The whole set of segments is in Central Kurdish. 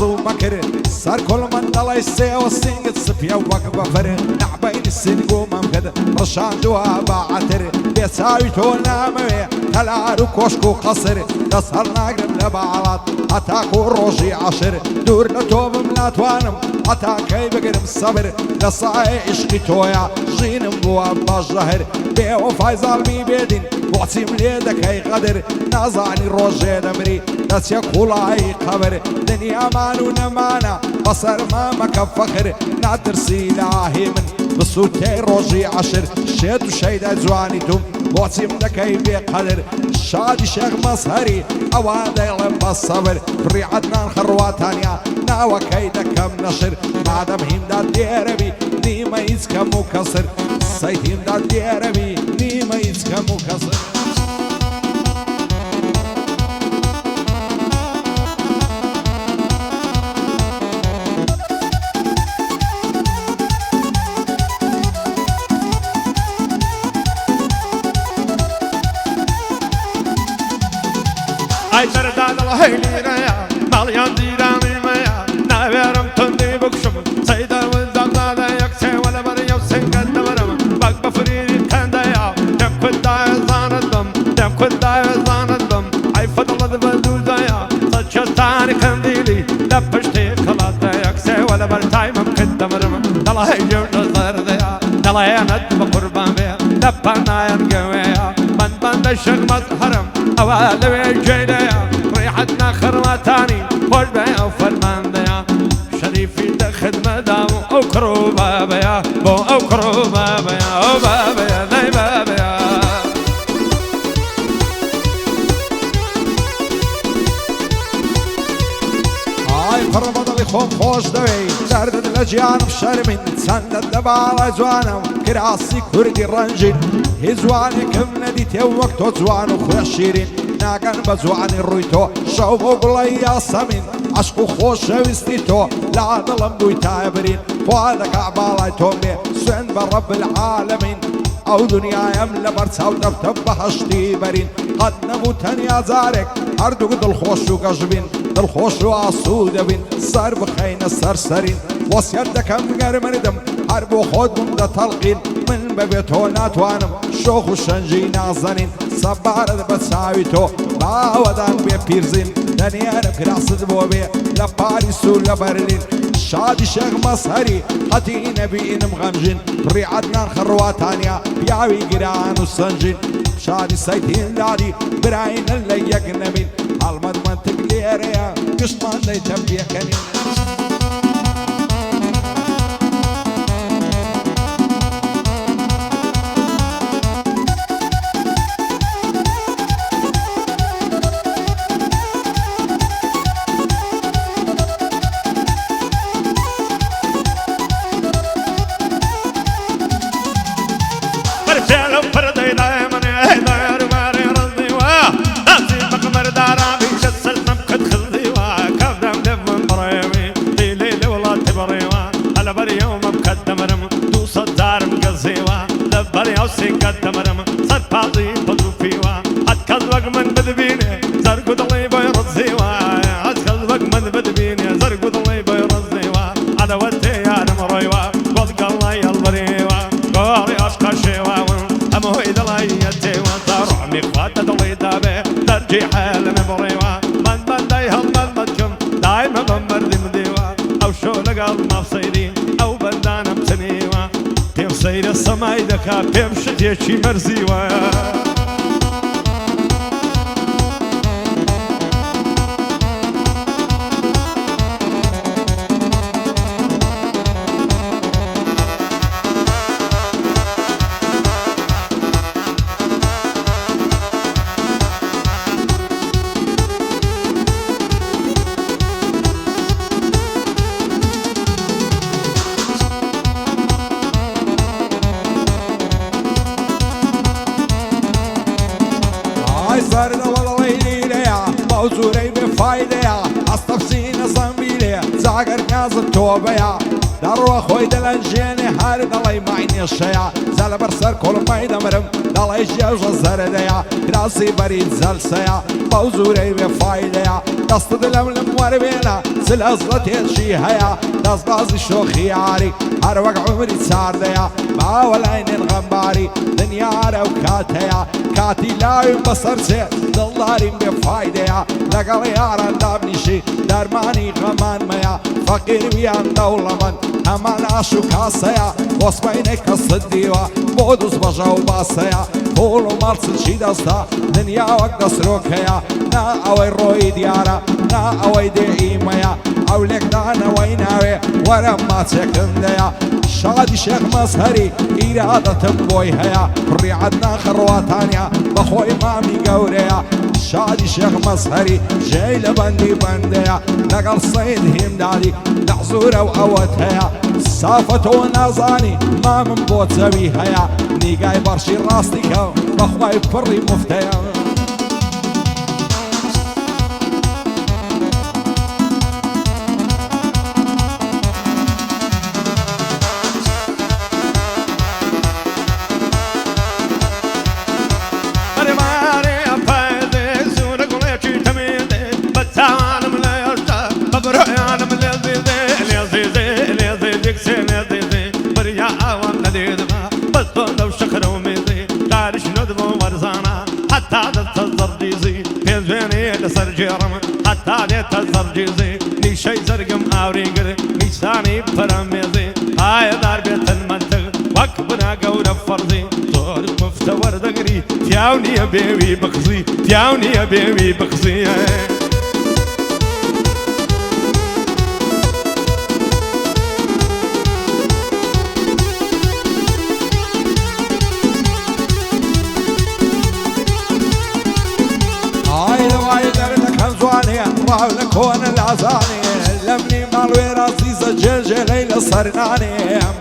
نازو مكر سر كل من الله يسوى السنق صفيا وقفة فر نعبين السنق وممكد رشان دوا بعتر بيساوي تونا موي تلارو كوشكو قصر دسهر ناقرم لبعلات أتاكو روجي عشر دور لتوب ملاتوانم حتى كي بقرم الصبر لصاي عشقي تويا جينم بوا باجهر بيو فايزال بي بيدين وعسيم ليدك هي قدر نازعني روجي دمري ناس يقول اي خبر دنيا مانو نمانا بصر ما مكفخر نادر سلاهي من بصوتي روجي عشر شيد وشيدة زوانيتم وعسيم دكي بقدر شادي شيخ مصهري أوادا يلم بالصبر فري عدنان خرواتانيا ناوى كيدا كم نشر بعدم هم داد ديربي نيما يزكا مكسر سيد هم داد ديربي نيما يزكا مكسر أي سرداد الهيلي ريا مليان ديراني ميا ناويرم تندي بكشم سيدر والزغداد يكسي ولا بريو سنقد دورم بق بفريد كندايا دم كداي زاندم دم كداي زاندم أي فضل البلدو زايا صدشتاني كنديلي لبشتي خلاص يكسي ولا برتاي ممكن دمرم دلا هيجو نصر ديا دلا يند بقربان بيا لبنا ينقويا من الشق مظهرم أوالي جيديا ريحتنا خرواتاني فوج بيا وفرمان بيا شريفي دخد مدام أكروبا بيا بو أكروبا بيا أوبا بيا ذيبا بيا هاي قربض بخوم خوش دوي دردد الأجيان بشرمين تسندد دبالة زوانم كراسي كردي رنجين هزواني كم نديتي وقتو زوانو خويا شيرين ناقن بزواني رويتو شوفو قلي يا سمين عشقو خوش وستيتو لا ظلم دوي تابرين فوالك عبالاي تومي سن برب العالمين او دنيا يملا برسا ودفتب بحشتي برين قد نموتن يا زارك اردو دل خوش وقجبين دل خوش وعصود بين صار بخين السرسرين وصيدك مقرمردم حرب خود من دا تلقين من ببيتو ناتوانم شوخ وشنجي نازنين صبارد بساويتو باودان بيبيرزين دنيانا كراسد بوبي لباريس ولبرلين شادي شيخ مصهري حتي نبي مغمجين فري عدنان خرواتانيا بياوي قران وسنجين شادي سيتين دادي براين اللي يقنمين هالمد منطق ليريا قشمان لي تبليا كنين سير السماي دكا بيمشي يشي مرزيوا زرنا والله ليليا موزوري بفايديا أصطفسينا صنبيليا زاقر ناز التوبيا دەڕوە خۆی دەلەنجێنێ هەر دەڵێ ماینێشەیە زە لەبەر سەر کوڵمەی دەمرم دەڵێ ژێژە زەردەیە کراسی بەرید زەلسەیە بەو زورەی بێ فایدەیە دەستت لەم وەربێنە سلەزڵە تێشی هەیە دەستبازی شۆخی یاری هەر وەک عومری چاردەیە باوە لاینێن غەمباری دنیارە و کات هەیە کاتی لاویم بەسەر چێ دڵداریم بێ فایدەیە لەگەڵ یاران دابنیشی دەرمانی غەمانمەیە فەقیر ویان دەوڵەمەند هەمان ئاش و کاسەیە بۆسمەینەی کەست دیوە بۆ دووس بەژە و باسەیە پۆڵ و ماڵچی دەستا دنیا وەک دەسرۆکەیە نا ئەوەی ڕۆی دیارە نا ئەوەی دێئیمەیە ئەو لێکدانەوەی ناوێ وەرە ماچێکم دەیە شادی شێخ مەزهەری ئیرادەتم بۆی هەیە پڕی عەدنان خڕواتانیا بەخۆی مامی گەورەیە شادی شێخ مەزهەری ژێی لە بەندی بەندەیە لەگەڵ سەید هیمدانی لەحزورە و ئەوەت هەیە سافەتەوە نازانی مامم بۆ چەوی هەیە نیگای بەرشی ڕاستی کە بەخوای پڕی مفتەیە حتى دێتە زەرجێزێ نیشەی زەرگم ئاورێگر نیسانی پەرامێزێ ئایەدار بێتن منتق وەک بنا گەورە فەرزێ زۆر مفتە وەردەگری پیاو نییە بێوی بقزی پیاو نییە بێوی بقزی ڕاو لە کۆنە لازانێ لەمنی ماڵوێرە زیزە جێژێلەی لە سەرنانێ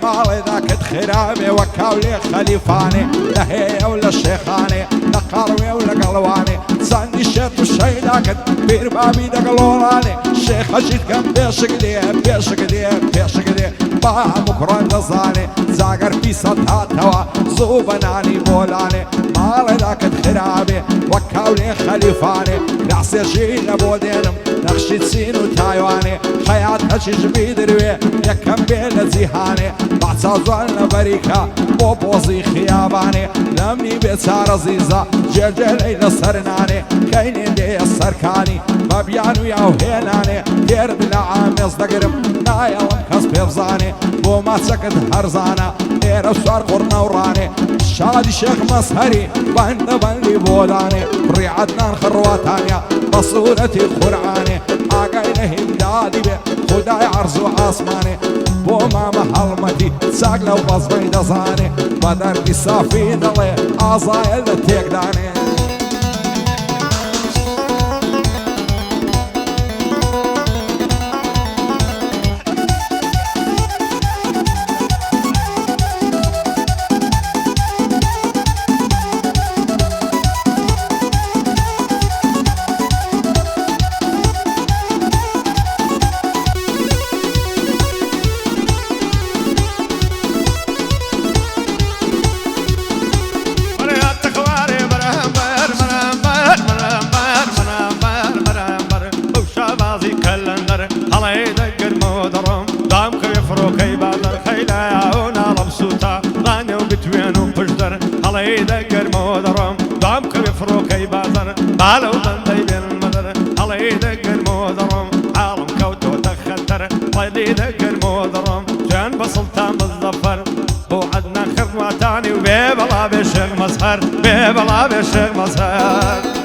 ماڵێدا کت خێرامێ وە کاولێ خەلیفانێ لە هەیە و لە شێخانێ لە قاڵوێ و لە گەڵوانێ چەندی شێت و شەیداکت پیربابی دەگەڵۆڵانێ شێخەجیت کەم پێشک دێ پێشک دێ پێشک دێ با هەموو کوڕان دەزانێ جاگەر پیسە هاتەوە زوو بەنانی بۆلانێ ماڵێدا کت خێرامێ وە کاولێ خەلیفانێ راسێژی لە بۆ دێنم نەخشی چین و تایوانێ حەیات هەچیش بیدروێ یەکەم بێ لە جیهانێ باچا جوان لە بەریکە بۆ پۆزی خیابانێ لەمنی بێچارە زیزە جێجێلەی لە سەرنانێ کەینێن دێیە سەرکانی بە بیان و یاو هێنانێ تێرد لە ئامێز دەگرم نایەڵم کەس پێ بزانێ بۆ ماچەکت هەرزانە ئێرە سوار قوڕنەوڕانێ شادی شێخ مەزهەری بەندە بەندی بۆدانێ پڕی عەدنان خڕواتانیا بە سوورەتی قورعانێ ئاگای لە هیمدادی بێ خودای عەرز و ئاسمانێ بۆ مامە هەڵمەتی چاک لەو بەزمەی دەزانێ بە دەردی سافی دەڵێ ئازایە لە تێکدانێ بالو بندي بين المدر الله يدقر مودرم عالم كوتو تخدر الله يدقر مودرم جان بسلطان بالظفر وعدنا خدمة تاني وبيب الله بشيخ مزهر بيب الله بشيخ مزهر